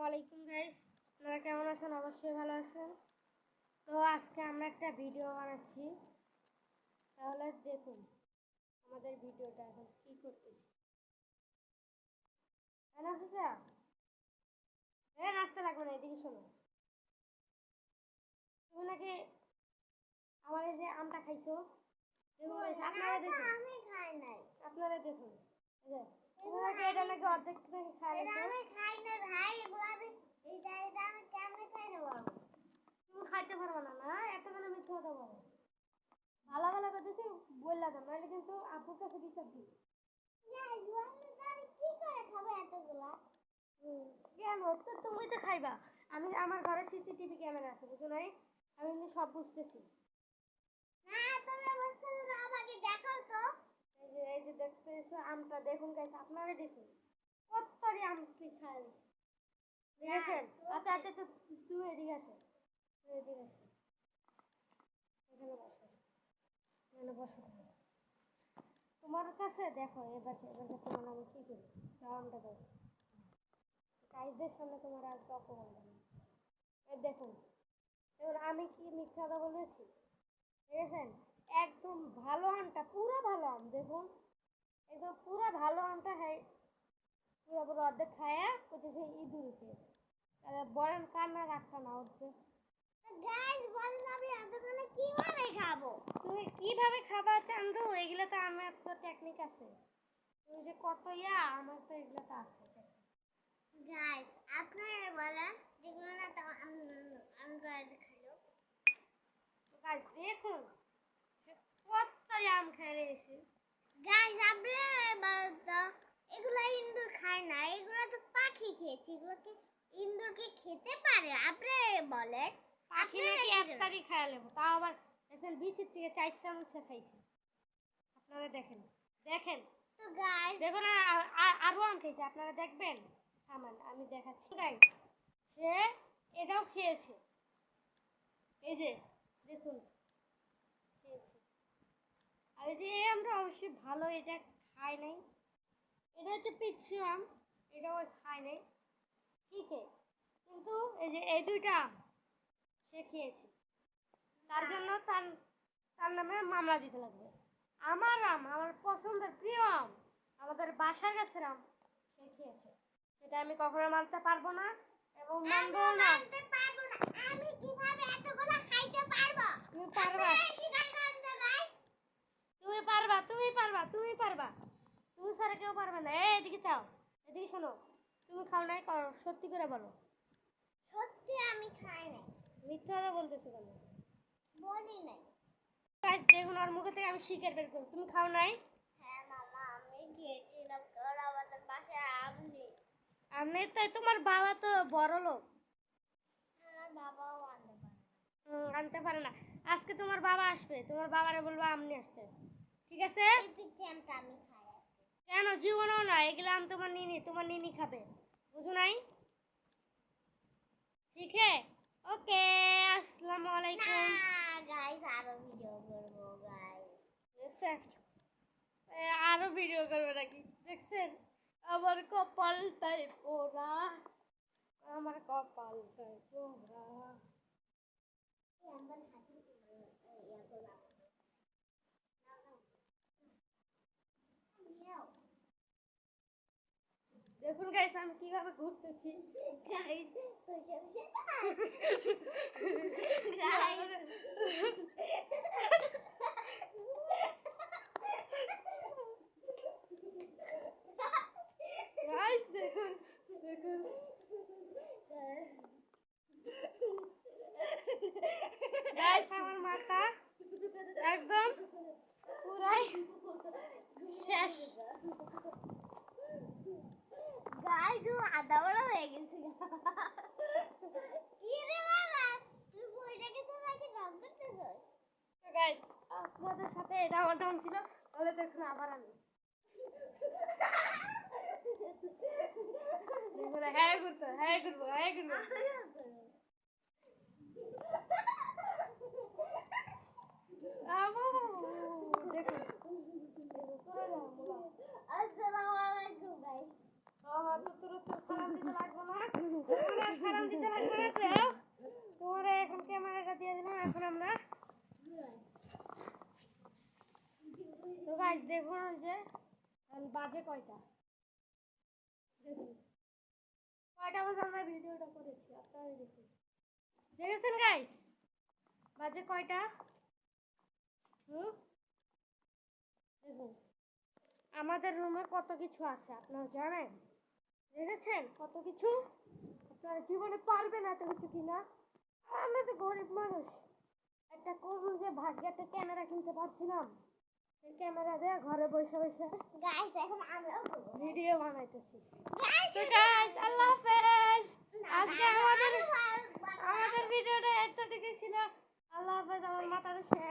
আলাইকুম গাইস, আপনারা কেমন আছেন? অবশ্যই ভালো আছেন। তো আজকে আমরা একটা ভিডিও বানাচ্ছি, তাহলে দেখুন আমাদের ভিডিওটা এখন কি করতেছি। নাচতে লাগবে না, এদিকে শোনো। তুমি নাকি আমার এই যে আমটা খাইছো, আপনারা দেখুন। আমি খাই নাই, আপনারা দেখুন। তুমি নাকি এটা নাকি অর্ধেক নাকি খাইছো। আমি খাই না ভাই, এগুলো আমি এটা আমি কেমনে খাই না বলো। তুমি খাইতে পারবে না, না এতগুলো মিথ্যা কথা বলো। ভালো ভালো করতেছি বললা তো, নাহলে কিন্তু আপুর কাছে বিচার দিই। কি করে খাবো এতগুলা? কেন তো তুমি তো খাইবা। আমি আমার ঘরে সিসিটিভি ক্যামেরা আছে, বুঝো নাই? আমি কিন্তু সব বুঝতেছি। না তুমি বুঝতেছো না, আমাকে দেখাও তো। এই যে দেখতেছো আমটা, দেখুন গাইস, আপনারা দেখুন কতটাই আম কি খাই। ঠিক আছে, আচ্ছা আচ্ছা, তো তুমি এদিকে আসো, এদিকে আসো, এখানে বসো, এখানে বসো। তোমার কাছে দেখো, এবার তোমার আমি কি করি, দামটা দাও। গাইসদের সামনে তোমার আজকে অপমান করবো। এই দেখুন, এবার আমি কি মিথ্যা কথা বলেছি? ঠিক আছে, একদম ভালো আমটা, পুরো ভালো আম, দেখুন একদম পুরো ভালো আমটা। হ্যাঁ, পুরো পুরো অর্ধেক খায়া কোথায় ইঁদুর খেয়েছে। তাহলে বলেন কান্না রাখা না উঠবে। গাইস বলেন আমি এতক্ষণে কিভাবে খাবো? তুমি কিভাবে খাবা চান্দু? এগুলা তো আমার তো টেকনিক আছে। তুমি যে কত আমার তো এগুলা তো আছে। গাইস আপনারা বলেন যেগুলো না তো আমি গাইস খাইলো। তো গাইস দেখুন কত আম খেয়ে রয়েছে। গাইস আপনারা বলেন তো এগুলা ইন্দুর খায় না, এগুলা তো পাখি খেয়েছে, এগুলোকে ইন্দুরকে খেতে পারে? আপনারা বলেন। পাখি নাকি একটারই খায় নেবো, তাও আবার দেখেন বিচির থেকে 4 চামচ খাইছে। আপনারা দেখেন দেখেন তো গাইস, দেখুন আরো আম খেয়েছে, আপনারা দেখবেন। থামান আমি দেখাচ্ছি গাইস। সে এটাও খেয়েছে, এই যে দেখুন খেয়েছে। আর এই যে এই আমটা অবশ্যই ভালো, এটা খায় নাই। এটা হচ্ছে পিচ্ছি আম, এটাও খায় নাই, ঠিক আছে। কিন্তু এই যে এই দুইটা আম সে খেয়েছে, তার জন্য তার তার নামে মামলা দিতে লাগবে। আমার আম, আমার পছন্দের প্রিয় আম, আমাদের বাসার গাছের আম সে খেয়েছে, সেটা আমি কখনো মানতে পারবো না এবং মানবো না। আমি কিভাবে এতগুলো খাইতে পারবো? তুমি পারবা, তুমি পারবা, তুমি পারবা, তুমি পারবা, তুমি ছাড়া কেউ পারবে না। এদিকে চাও, এদিকে শোনো। তুমি খাও নাই, করো সত্যি করে বলো। সত্যি আমি খাই নাই। মিথ্যা কথা বলতেছো কেন? বলি নাই। গাইস দেখুন ওর মুখে থেকে আমি শিকার বের করি, তুমি খাও নাই? হ্যাঁ মামা আমি খেয়েছিলাম, কারণ আমাদের বাসায় আম নেই। আম নেই তাই? তোমার বাবা তো বড় লোক। আমার বাবাও আনতে পারে না। আজকে তোমার বাবা আসবে, তোমার বাবারে বলবো আম নিয়ে আসতে, ঠিক আছে? এই পিচ্চি আমটা আমি খাই আজকে। কেন? জীবনেও না, এগুলো আম তোমার নিনি খাবে, বুঝো নাই? ঠিক আছে, ওকে, আসসালামু আলাইকুম। গাইস আরো ভিডিও করব গাইস, দেখছেন? আরো ভিডিও করবে নাকি? দেখছেন আমার কপালটাই পোড়া, আমার কপালটাই পোড়া। দেখুন গাইস আমি কিভাবে ঘুরতেছি। গাইস গাইস দেখুন দেখুন গাইস আমার মাথা একদম পুরাই শেষ। গাইস ও আধা বড় হয়ে গেছে। কি রে বাবা, তুই বইটাকে তো নাকি রং করতেছস? তো গাইস আপনাদের সাথে এটা আমার ডাউন ছিল, তাহলে দেখুন আবার আমি দেখুন হ্যাঁ করতে, হ্যাঁ করবো, হ্যাঁ করবো। দেখুন আসসালামু আলাইকুম গাইস। তো সালাম দিতে লাগবে না। বাজে কয়টা দেখুন কয়টা বাজে আমরা ভিডিওটা করেছি আপনারা দেখুন দেখেছেন গাইস বাজে কয়টা দেখুন আমাদের রুমে কত কিছু আছে আপনারা জানেন দেখেছেন কত কিছু আপনারা জীবনে পারবেন এত কিছু কিনা আমরা তো গরিব মানুষ একটা কোন যে ভাগ্যে একটা ক্যামেরা কিনতে পারছিলাম এই ক্যামেরা দিয়ে ঘরে বসে বসে গাইস এখন আমরাও ভিডিও বানাইতেছি তো গাইস আল্লাহ হাফেজ আজকে আমাদের ভিডিওটা এতটুকুই ছিল আল্লাহ হাফেজ আমার মাথাটা